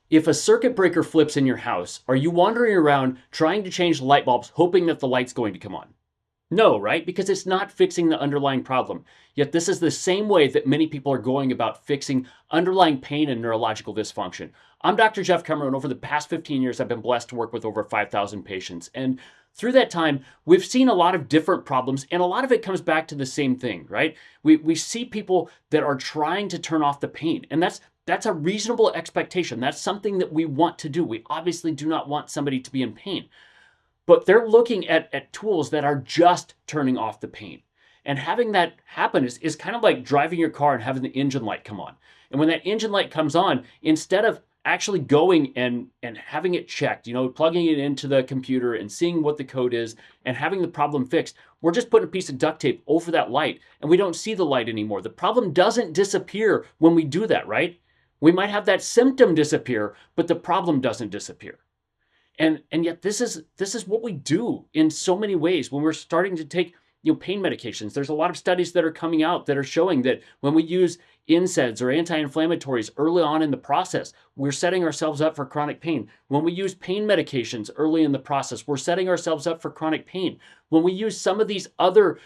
If a circuit breaker flips in your house, are you wandering around trying to change the light bulbs, hoping that the light's going to come on? No, right? Because it's not fixing the underlying problem. Yet this is the same way that many people are going about fixing underlying pain and neurological dysfunction. I'm Dr. Jeff Cumro, and over the past 15 years, I've been blessed to work with over 5,000 patients. And through that time, we've seen a lot of different problems, and a lot of it comes back to the same thing, right? We see people that are trying to turn off the pain, and that's a reasonable expectation. That's something that we want to do. We obviously do not want somebody to be in pain. But they're looking at tools that are just turning off the pain. And having that happen is kind of like driving your car and having the engine light come on. And when that engine light comes on, instead of actually going and having it checked, plugging it into the computer and seeing what the code is and having the problem fixed, we're just putting a piece of duct tape over that light and we don't see the light anymore. The problem doesn't disappear when we do that, right? We might have that symptom disappear, but the problem doesn't disappear. And yet this is what we do in so many ways when we're starting to take pain medications. There's a lot of studies that are coming out that are showing that when we use NSAIDs or anti-inflammatories early on in the process, we're setting ourselves up for chronic pain. When we use pain medications early in the process, we're setting ourselves up for chronic pain. When we use some of these other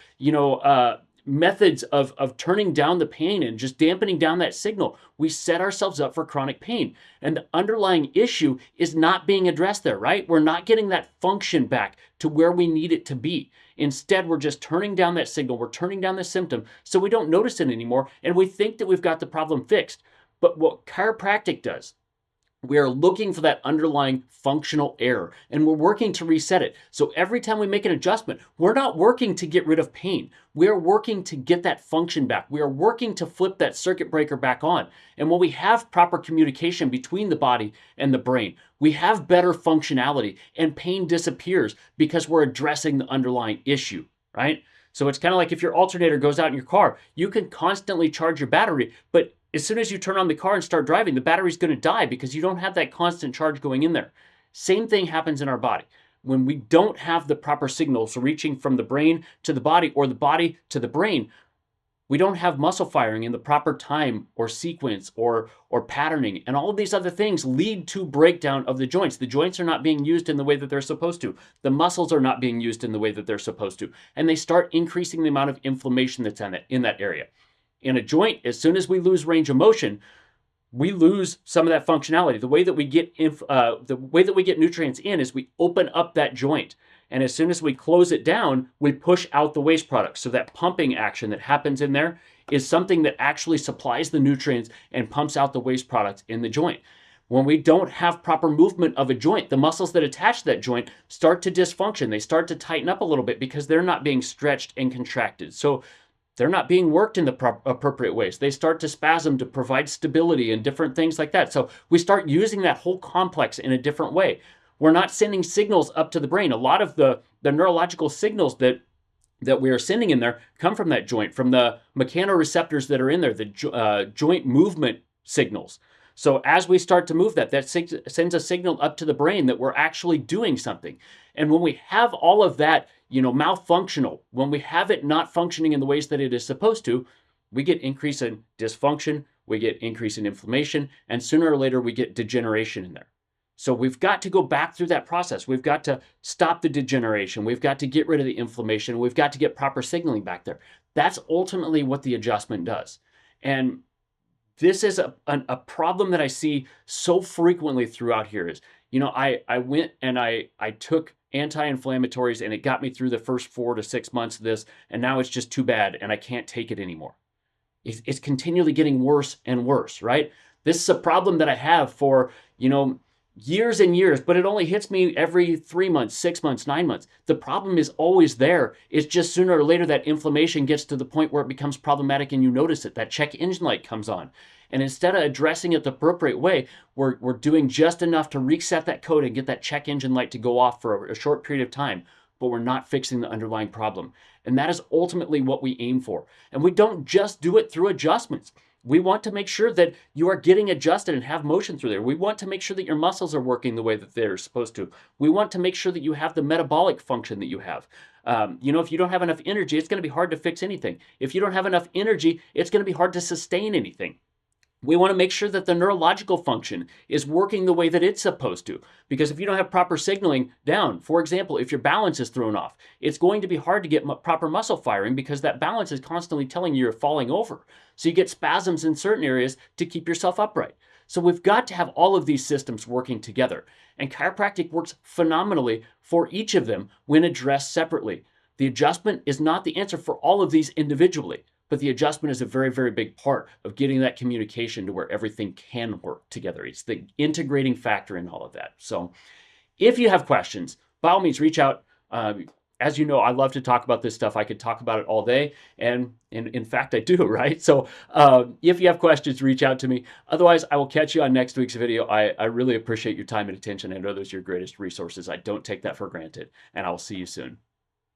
methods of turning down the pain and just dampening down that signal, we set ourselves up for chronic pain. And the underlying issue is not being addressed there, right? We're not getting that function back to where we need it to be. Instead, we're just turning down that signal. We're turning down the symptom so we don't notice it anymore. And we think that we've got the problem fixed. But what chiropractic does, we are looking for that underlying functional error and we're working to reset it. So every time we make an adjustment, we're not working to get rid of pain. We are working to get that function back. We are working to flip that circuit breaker back on. And when we have proper communication between the body and the brain, we have better functionality and pain disappears because we're addressing the underlying issue, right? So it's kind of like if your alternator goes out in your car, you can constantly charge your battery, but as soon as you turn on the car and start driving, the battery's going to die because you don't have that constant charge going in there. Same thing happens in our body. When we don't have the proper signals reaching from the brain to the body or the body to the brain, we don't have muscle firing in the proper time or sequence or patterning. And all of these other things lead to breakdown of the joints. The joints are not being used in the way that they're supposed to. The muscles are not being used in the way that they're supposed to. And they start increasing the amount of inflammation that's in that area. In a joint, as soon as we lose range of motion, we lose some of that functionality. The way that we get nutrients in is we open up that joint. And as soon as we close it down, we push out the waste products. So that pumping action that happens in there is something that actually supplies the nutrients and pumps out the waste products in the joint. When we don't have proper movement of a joint, the muscles that attach to that joint start to dysfunction. They start to tighten up a little bit because they're not being stretched and contracted. So they're not being worked in the appropriate ways. They start to spasm to provide stability and different things like that. So we start using that whole complex in a different way. We're not sending signals up to the brain. A lot of the neurological signals that we are sending in there come from that joint, from the mechanoreceptors that are in there, the joint movement signals. So as we start to move that sends a signal up to the brain that we're actually doing something. And when we have all of that, malfunctional, when we have it not functioning in the ways that it is supposed to, we get increase in dysfunction, we get increase in inflammation, and sooner or later we get degeneration in there. So we've got to go back through that process. We've got to stop the degeneration. We've got to get rid of the inflammation. We've got to get proper signaling back there. That's ultimately what the adjustment does. And this is a problem that I see so frequently throughout here is, I went and I took anti-inflammatories and it got me through the first 4 to 6 months of this, and now it's just too bad and I can't take it anymore. It's continually getting worse and worse, right? This is a problem that I have for, years and years, but it only hits me every 3 months, 6 months, 9 months. The problem is always there. It's just sooner or later that inflammation gets to the point where it becomes problematic and you notice it. That check engine light comes on. And instead of addressing it the appropriate way, we're doing just enough to reset that code and get that check engine light to go off for a short period of time, but we're not fixing the underlying problem. And that is ultimately what we aim for. And we don't just do it through adjustments. We want to make sure that you are getting adjusted and have motion through there. We want to make sure that your muscles are working the way that they're supposed to. We want to make sure that you have the metabolic function that you have. If you don't have enough energy, it's going to be hard to fix anything. If you don't have enough energy, it's going to be hard to sustain anything. We want to make sure that the neurological function is working the way that it's supposed to. Because if you don't have proper signaling down, for example, if your balance is thrown off, it's going to be hard to get proper muscle firing because that balance is constantly telling you you're falling over. So you get spasms in certain areas to keep yourself upright. So we've got to have all of these systems working together. And chiropractic works phenomenally for each of them when addressed separately. The adjustment is not the answer for all of these individually. But the adjustment is a very, very big part of getting that communication to where everything can work together. It's the integrating factor in all of that. So if you have questions, by all means, reach out. As you know, I love to talk about this stuff. I could talk about it all day. And in fact, I do, right? So if you have questions, reach out to me. Otherwise, I will catch you on next week's video. I really appreciate your time and attention. I know those are your greatest resources. I don't take that for granted. And I will see you soon.